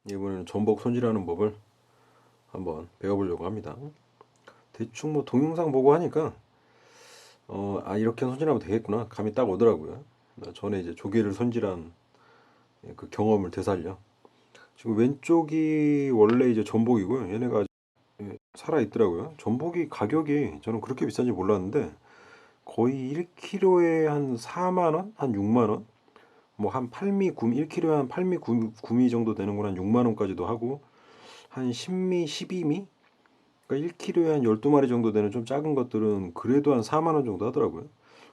이번에는 전복 손질하는 법을 한번 배워보려고 합니다. 대충 뭐 동영상 보고 하니까 이렇게 손질하면 되겠구나 감이 딱 오더라고요. 전에 이제 조개를 손질한 그 경험을 되살려. 지금 왼쪽이 원래 이제 전복이고요. 얘네가 아직 살아 있더라고요. 전복이 가격이 저는 그렇게 비싼지 몰랐는데 거의 1kg에 한 4만 원, 한 6만 원, 뭐 한 팔미 구미 1kg에 한 팔미 구미 정도 되는 건 한 6만 원까지도 하고 한 10미, 12미 그러니까 1kg에 한 12마리 정도 되는 좀 작은 것들은 그래도 한 4만 원 정도 하더라고요.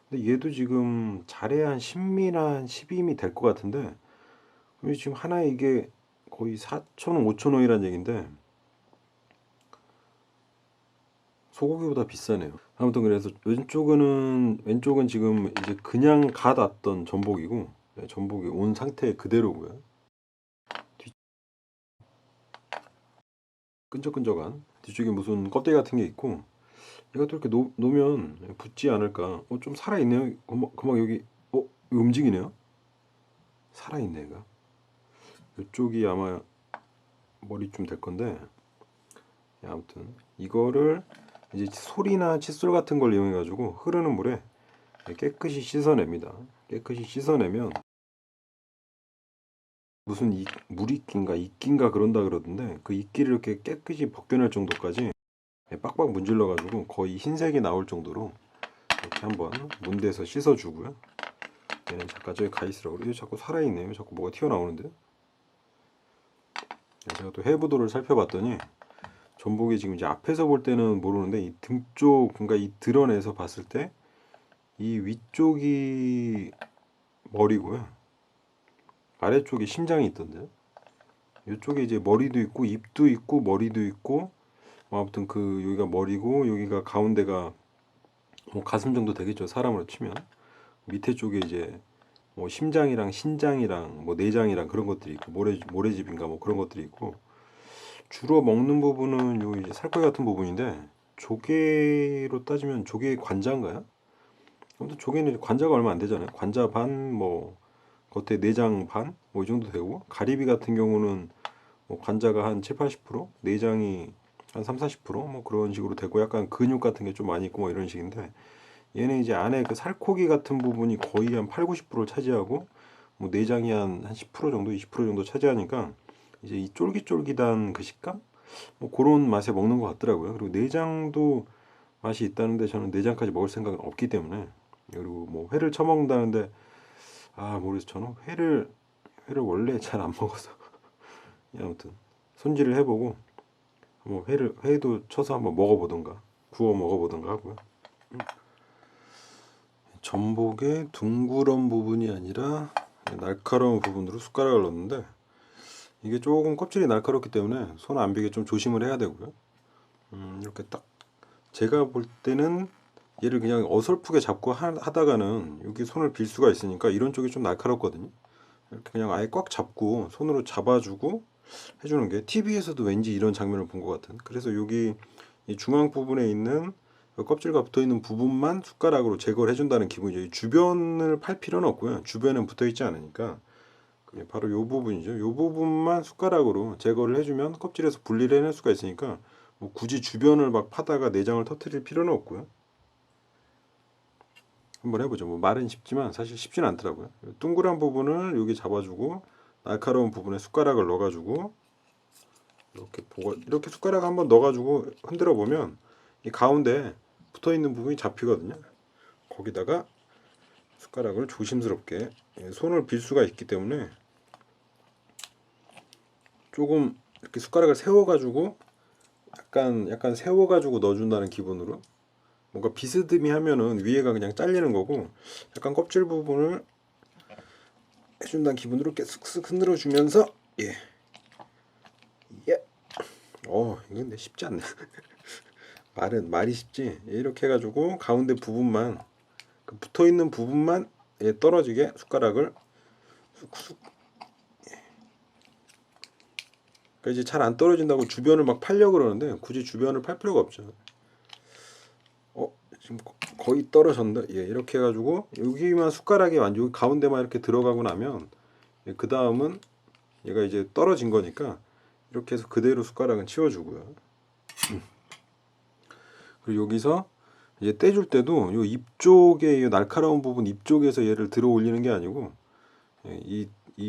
근데 얘도 지금 잘해야 한 10미나 한 12미 될 것 같은데 지금 하나에 이게 거의 4천 원, 5천 원이라는 얘긴데 소고기보다 비싸네요. 아무튼 그래서 왼쪽은 지금 이제 그냥 갓 왔던 전복이고 전복이 온 상태 그대로고요. 끈적끈적한 뒤쪽에 무슨 껍데기 같은 게 있고 이것도 이렇게 놓으면 붙지 않을까. 좀 살아있네요. 금방 여기 움직이네요. 살아있네 얘가. 이쪽이 아마 머리쯤 될 건데 아무튼 이거를 이제 솔이나 칫솔 같은 걸 이용해 가지고 흐르는 물에 깨끗이 씻어냅니다. 깨끗이 씻어내면 무슨 물이끼인가 이끼인가 그런다 그러던데 그 이끼를 이렇게 깨끗이 벗겨낼 정도까지 빡빡 문질러 가지고 거의 흰색이 나올 정도로 이렇게 한번 문대서 씻어주고요. 얘는 잠깐 저기 가 있으라고 그래요. 자꾸 살아있네요. 자꾸 뭐가 튀어나오는데. 제가 또 해부도를 살펴봤더니 전복이 지금 이제 앞에서 볼 때는 모르는데 이 등 쪽, 그러니까 이 드러내서 봤을 때 이 위쪽이 머리고요. 아래쪽에 심장이 있던데요. 이쪽에 이제 머리도 있고 입도 있고 머리도 있고 아무튼 그 여기가 머리고 여기가 가운데가 뭐 가슴 정도 되겠죠. 사람으로 치면 밑에 쪽에 이제 뭐 심장이랑 신장이랑 뭐 내장이랑 그런 것들이 있고 모래집인가 뭐 그런 것들이 있고 주로 먹는 부분은 요 이제 살코기 같은 부분인데 조개로 따지면 조개 관자인가요? 아무튼 조개는 관자가 얼마 안 되잖아요. 관자 반, 뭐 겉에 내장 반, 뭐 이 정도 되고 가리비 같은 경우는 뭐 관자가 한 7, 80%, 내장이 한 3, 40%뭐 그런 식으로 되고 약간 근육 같은 게 좀 많이 있고 뭐 이런 식인데 얘는 이제 안에 그 살코기 같은 부분이 거의 한 8, 90%를 차지하고 뭐 내장이 한 10% 정도, 20% 정도 차지하니까 이제 이 쫄깃쫄깃한 그 식감? 뭐 그런 맛에 먹는 것 같더라고요. 그리고 내장도 맛이 있다는데 저는 내장까지 먹을 생각은 없기 때문에 그리고 뭐 회를 처먹는다는데 모르겠어. 저는 회를 원래 잘 안 먹어서 아무튼 손질을 해보고 뭐 회도 쳐서 한번 먹어보던가 구워 먹어보던가 하고요. 전복의 둥그런 부분이 아니라 날카로운 부분으로 숟가락을 넣는데 이게 조금 껍질이 날카롭기 때문에 손 안 비게 좀 조심을 해야 되고요. 이렇게 딱 제가 볼 때는 얘를 그냥 어설프게 잡고 하다가는 여기 손을 빌 수가 있으니까 이런 쪽이 좀 날카롭거든요. 이렇게 그냥 아예 꽉 잡고 손으로 잡아주고 해주는 게 TV에서도 왠지 이런 장면을 본 것 같은. 그래서 여기 이 중앙 부분에 있는 그 껍질과 붙어 있는 부분만 숟가락으로 제거를 해준다는 기분이죠. 이 주변을 팔 필요는 없고요. 주변은 붙어 있지 않으니까 그게 바로 이 부분이죠. 이 부분만 숟가락으로 제거를 해주면 껍질에서 분리를 해낼 수가 있으니까 뭐 굳이 주변을 막 파다가 내장을 터뜨릴 필요는 없고요. 한번 해보죠. 뭐 말은 쉽지만 사실 쉽지는 않더라고요. 둥그란 부분을 여기 잡아주고 날카로운 부분에 숟가락을 넣어가지고 이렇게 숟가락 한번 넣어가지고 흔들어 보면 이 가운데 붙어 있는 부분이 잡히거든요. 거기다가 숟가락을 조심스럽게 손을 빌 수가 있기 때문에 조금 이렇게 숟가락을 세워가지고 약간 세워가지고 넣어준다는 기분으로 뭔가 비스듬히 하면은 위에가 그냥 잘리는 거고 약간 껍질 부분을 해준다는 기분으로 이렇게 쓱쓱 흔들어 주면서 예. 예. 이건 근데 쉽지 않네. 말이 쉽지. 이렇게 해가지고 가운데 부분만 그 붙어 있는 부분만 떨어지게 숟가락을 쑥쑥. 그러니까 이제 잘 안 떨어진다고 주변을 막 팔려 그러는데 굳이 주변을 팔 필요가 없죠. 지금 거의 떨어졌는데 이렇게 해가지고 여기만 숟가락이 완전 가운데만 이렇게 들어가고 나면 그 다음은 얘가 이제 떨어진 거니까 이렇게 해서 그대로 숟가락은 치워주고요. 그리고 여기서 이제 떼줄 때도 요 입 쪽에 이 날카로운 부분 입 쪽에서 얘를 들어 올리는 게 아니고 이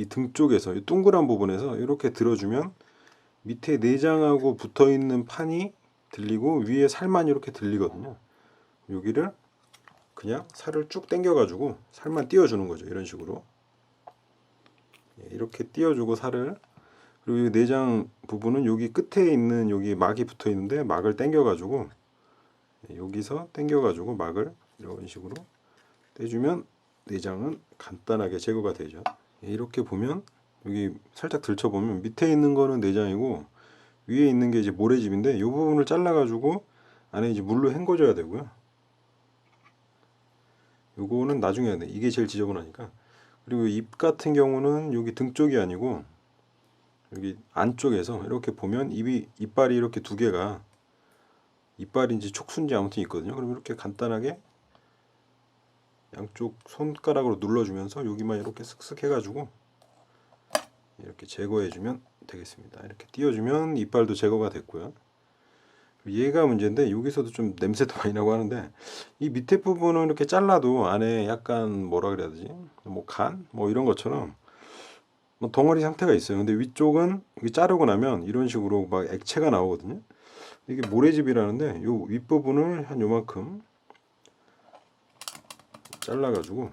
등 쪽에서 이 둥그란 부분에서 이렇게 들어주면 밑에 내장하고 붙어 있는 판이 들리고 위에 살만 이렇게 들리거든요. 여기를 그냥 살을 쭉 당겨가지고 살만 띄워주는 거죠. 이런 식으로 이렇게 띄워주고 살을, 그리고 이 내장 부분은 여기 끝에 있는 여기 막이 붙어 있는데 막을 당겨가지고 여기서 당겨가지고 막을 이런 식으로 떼주면 내장은 간단하게 제거가 되죠. 이렇게 보면 여기 살짝 들춰보면 밑에 있는 거는 내장이고 위에 있는 게 이제 모래집인데 이 부분을 잘라가지고 안에 이제 물로 헹궈줘야 되고요. 요거는 나중에 해야 돼. 이게 제일 지저분하니까. 그리고 입 같은 경우는 여기 등 쪽이 아니고 여기 안쪽에서 이렇게 보면 이빨이 이렇게 두 개가 이빨인지 촉수인지 아무튼 있거든요. 그럼 이렇게 간단하게 양쪽 손가락으로 눌러주면서 여기만 이렇게 쓱쓱 해가지고 이렇게 제거해주면 되겠습니다. 이렇게 띄워주면 이빨도 제거가 됐고요. 얘가 문제인데 여기서도 좀 냄새도 많이 나고 하는데 이 밑에 부분은 이렇게 잘라도 안에 약간 뭐라 그래야 되지? 뭐 간? 뭐 이런 것처럼 뭐 덩어리 상태가 있어요. 근데 위쪽은 여기 자르고 나면 이런 식으로 막 액체가 나오거든요. 이게 모래집이라는데 요 윗부분을 한 요만큼 잘라가지고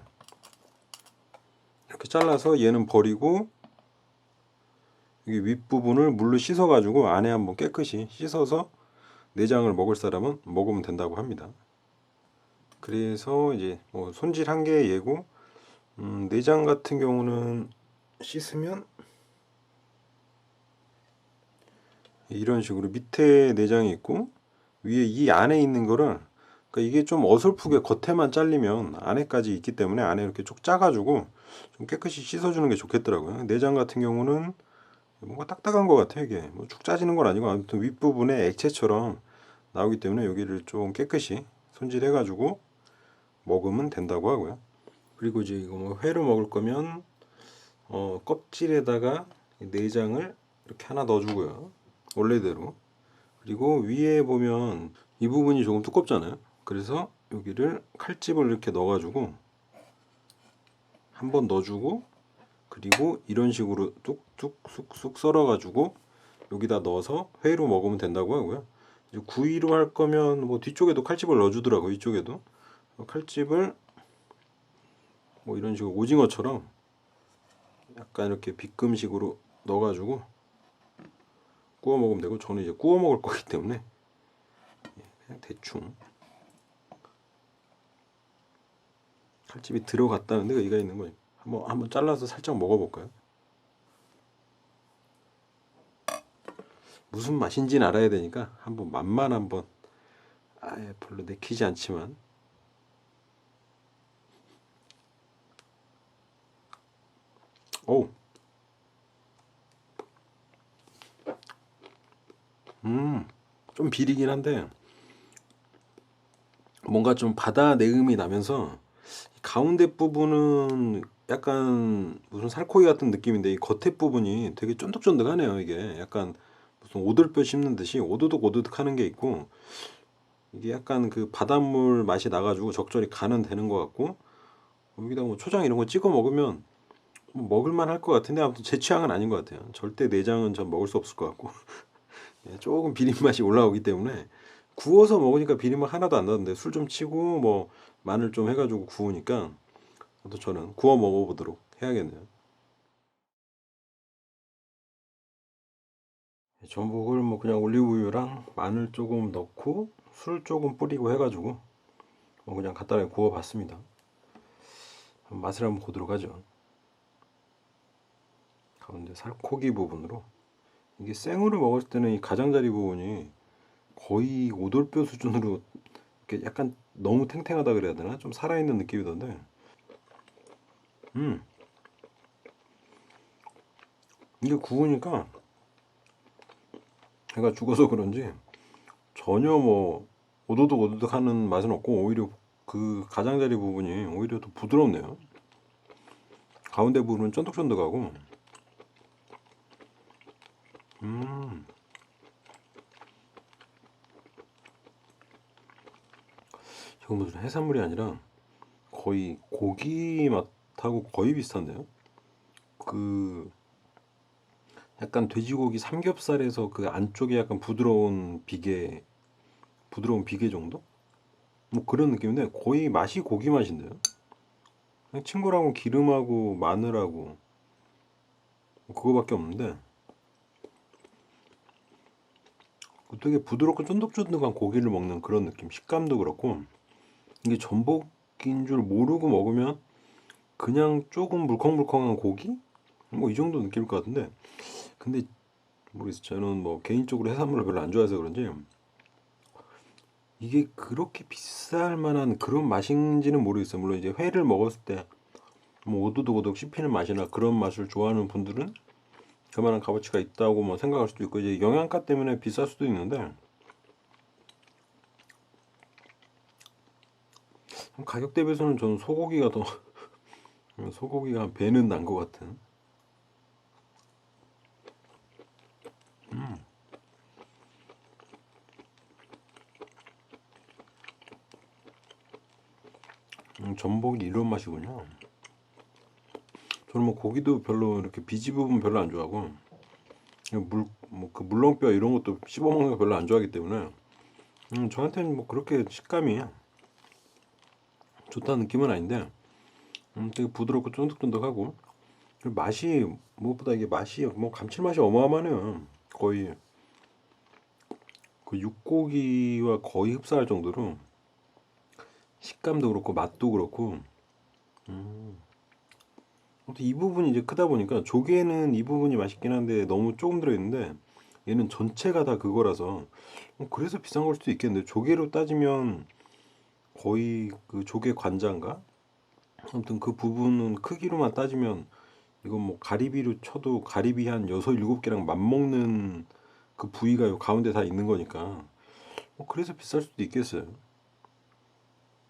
이렇게 잘라서 얘는 버리고 여기 윗부분을 물로 씻어가지고 안에 한번 깨끗이 씻어서 내장을 먹을 사람은 먹으면 된다고 합니다. 그래서 이제 뭐 손질 한 개 얘고 내장 같은 경우는 씻으면 이런 식으로 밑에 내장이 있고 위에 이 안에 있는 거를, 그러니까 이게 좀 어설프게 겉에만 잘리면 안에까지 있기 때문에 안에 이렇게 쭉 짜가지고 좀 깨끗이 씻어주는 게 좋겠더라고요. 내장 같은 경우는 뭔가 딱딱한 것 같아요. 이게 뭐 쭉 짜지는 건 아니고 아무튼 윗부분에 액체처럼 나오기 때문에 여기를 좀 깨끗이 손질해가지고 먹으면 된다고 하고요. 그리고 이제 이거 뭐 회로 먹을 거면 껍질에다가 내장을 이렇게 하나 넣어주고요. 원래대로. 그리고 위에 보면 이 부분이 조금 두껍잖아요. 그래서 여기를 칼집을 이렇게 넣어가지고 한번 넣어주고 그리고 이런 식으로 뚝뚝 쑥쑥 썰어가지고 여기다 넣어서 회로 먹으면 된다고 하고요. 이제 구이로 할 거면 뭐 뒤쪽에도 칼집을 넣어주더라고요. 이쪽에도 칼집을 뭐 이런 식으로 오징어처럼 약간 이렇게 빗금식으로 넣어가지고 구워 먹으면 되고, 저는 이제 구워 먹을 거기 때문에 그냥 대충 칼집이 들어갔다는 데가 의가 있는 거예요. 한번 잘라서 살짝 먹어볼까요? 무슨 맛인지는 알아야 되니까 한번 맛만 한번, 아예 별로 내키지 않지만 오, 좀 비리긴 한데 뭔가 좀 바다 내음이 나면서 가운데 부분은 약간 무슨 살코기 같은 느낌인데 이 겉에 부분이 되게 쫀득쫀득하네요. 이게 약간 무슨 오돌뼈 씹는 듯이 오도독 오도독 하는 게 있고, 이게 약간 그 바닷물 맛이 나가지고 적절히 간은 되는 것 같고, 여기다 뭐 초장 이런 거 찍어 먹으면 뭐 먹을만 할 것 같은데 아무튼 제 취향은 아닌 것 같아요. 절대 내장은 전 먹을 수 없을 것 같고 예, 조금 비린 맛이 올라오기 때문에 구워서 먹으니까 비린 맛 하나도 안 나는데 술 좀 치고 뭐 마늘 좀 해가지고 구우니까 또 저는 구워 먹어보도록 해야겠네요. 전복을 뭐 그냥 올리브유랑 마늘 조금 넣고 술 조금 뿌리고 해가지고 뭐 그냥 간단하게 구워봤습니다. 맛을 한번 보도록 하죠. 가운데 살코기 부분으로, 이게 생으로 먹을 때는 이 가장자리 부분이 거의 오돌뼈 수준으로 이렇게 약간 너무 탱탱하다 그래야 되나? 좀 살아있는 느낌이던데 이게 구우니까 얘가 죽어서 그런지 전혀 뭐 오도독 오도독 하는 맛은 없고 오히려 그 가장자리 부분이 오히려 더 부드럽네요. 가운데 부분은 쫀득쫀득하고 음, 이건 무슨 해산물이 아니라 거의 고기 맛하고 거의 비슷한데요? 그 약간 돼지고기 삼겹살에서 그 안쪽에 약간 부드러운 비계 정도? 뭐 그런 느낌인데 거의 맛이 고기 맛인데요? 그냥 친구랑은 기름하고 마늘하고 뭐 그거밖에 없는데 되게 부드럽고 쫀득쫀득한 고기를 먹는 그런 느낌. 식감도 그렇고 이게 전복인 줄 모르고 먹으면 그냥 조금 물컹물컹한 고기? 뭐 이 정도 느낌일 것 같은데 근데 모르겠어요. 저는 뭐 개인적으로 해산물을 별로 안 좋아해서 그런지 이게 그렇게 비쌀 만한 그런 맛인지는 모르겠어요. 물론 이제 회를 먹었을 때 뭐 오도독오독 씹히는 맛이나 그런 맛을 좋아하는 분들은 그만한 값어치가 있다고 뭐 생각할 수도 있고 이제 영양가 때문에 비쌀 수도 있는데 가격 대비해서는 저는 소고기가 더 소고기가 한 배는 난 것 같은. 전복이 이런 맛이군요. 저는 뭐 고기도 별로 이렇게 비지 부분 별로 안 좋아하고 뭐 그 물렁뼈 이런 것도 씹어 먹는 거 별로 안 좋아하기 때문에 저한테는 뭐 그렇게 식감이 좋다는 느낌은 아닌데 되게 부드럽고 쫀득쫀득하고 그리고 맛이 무엇보다 이게 맛이 뭐 감칠맛이 어마어마하네요. 거의 그 육고기와 거의 흡사할 정도로 식감도 그렇고 맛도 그렇고 아무튼 이 부분이 이제 크다 보니까 조개는 이 부분이 맛있긴 한데 너무 조금 들어있는데 얘는 전체가 다 그거라서 그래서 비싼 걸 수도 있겠는데 조개로 따지면 거의 그 조개 관자인가? 아무튼 그 부분은 크기로만 따지면 이건 뭐 가리비로 쳐도 가리비 한 6, 7개랑 맞먹는 그 부위가 요 가운데 다 있는 거니까 그래서 비쌀 수도 있겠어요.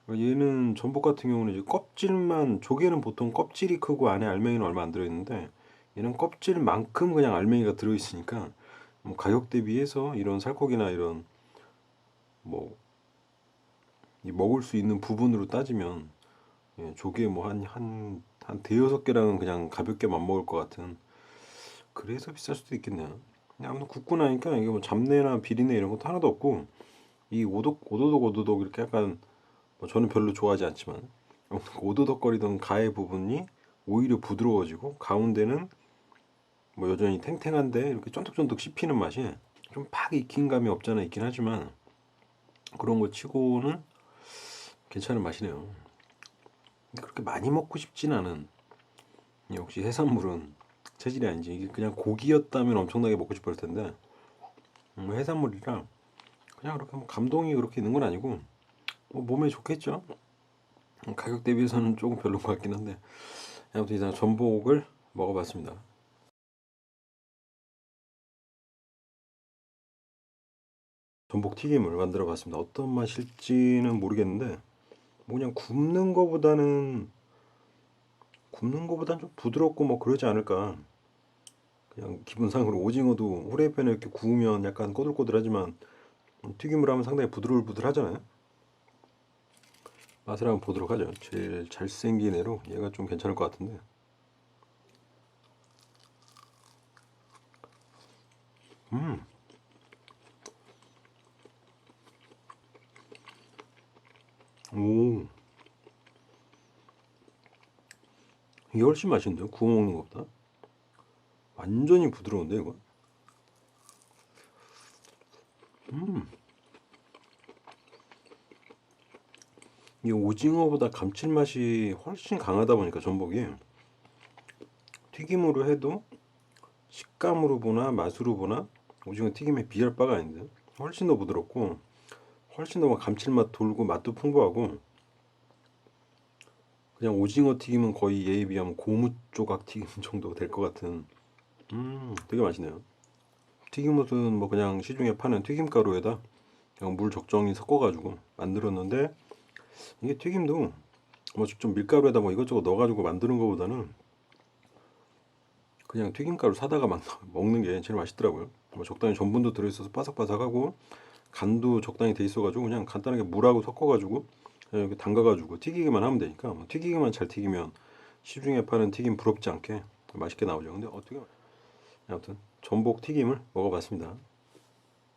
얘는 전복 같은 경우는 이제 껍질만 조개는 보통 껍질이 크고 안에 알맹이는 얼마 안 들어있는데 얘는 껍질만큼 그냥 알맹이가 들어있으니까 뭐 가격 대비해서 이런 살코기나 이런 뭐 이 먹을 수 있는 부분으로 따지면 조개 뭐 한 대여섯 개랑은 그냥 가볍게 맞먹을 것 같은 그래서 비쌀 수도 있겠네요. 아무튼 굽고 나니까 이게 뭐 잡내나 비린내 이런 것도 하나도 없고 이 오도독 이렇게 약간 뭐 저는 별로 좋아하지 않지만 오도독거리던 가의 부분이 오히려 부드러워지고 가운데는 뭐 여전히 탱탱한데 이렇게 쫀득쫀득 씹히는 맛이 좀 팍 익힌 감이 없잖아 있긴 하지만 그런 거 치고는 괜찮은 맛이네요. 그렇게 많이 먹고 싶진 않은 역시 해산물은 체질이 아닌지 이게 그냥 고기였다면 엄청나게 먹고 싶을 텐데 해산물이라 그냥 그렇게 뭐 감동이 그렇게 있는 건 아니고 뭐 몸에 좋겠죠. 가격 대비해서는 조금 별로인 것 같긴 한데 아무튼 이상 전복을 먹어봤습니다. 전복 튀김을 만들어 봤습니다. 어떤 맛일지는 모르겠는데 뭐 그냥 굽는 거보단 좀 부드럽고 뭐 그러지 않을까. 그냥 기본상으로 오징어도 후라이팬에 이렇게 구우면 약간 꼬들꼬들하지만 튀김을 하면 상당히 부들부들하잖아요. 맛을 한번 보도록 하죠. 제일 잘생긴 애로 얘가 좀 괜찮을 것 같은데. 음, 오, 이게 훨씬 맛있는데요? 구워 먹는 것보다. 완전히 부드러운데 이거. 이 오징어보다 감칠맛이 훨씬 강하다 보니까 전복이 튀김으로 해도 식감으로 보나 맛으로 보나 오징어 튀김에 비할 바가 아닌데 훨씬 더 부드럽고 훨씬 더 감칠맛 돌고 맛도 풍부하고 그냥 오징어 튀김은 거의 얘에 비하면 고무 조각 튀김 정도 될 것 같은 되게 맛있네요. 튀김옷은 뭐 그냥 시중에 파는 튀김가루에다 그냥 물 적정히 섞어가지고 만들었는데 이게 튀김도 뭐 좀 밀가루에다 뭐 이것저것 넣어가지고 만드는 것보다는 그냥 튀김가루 사다가 막 먹는 게 제일 맛있더라고요. 뭐 적당히 전분도 들어있어서 바삭바삭하고 간도 적당히 돼 있어가지고 그냥 간단하게 물하고 섞어가지고 그냥 이렇게 담가가지고 튀기기만 하면 되니까 뭐 튀기기만 잘 튀기면 시중에 파는 튀김 부럽지 않게 맛있게 나오죠. 근데 어떻게 아무튼 전복 튀김을 먹어봤습니다.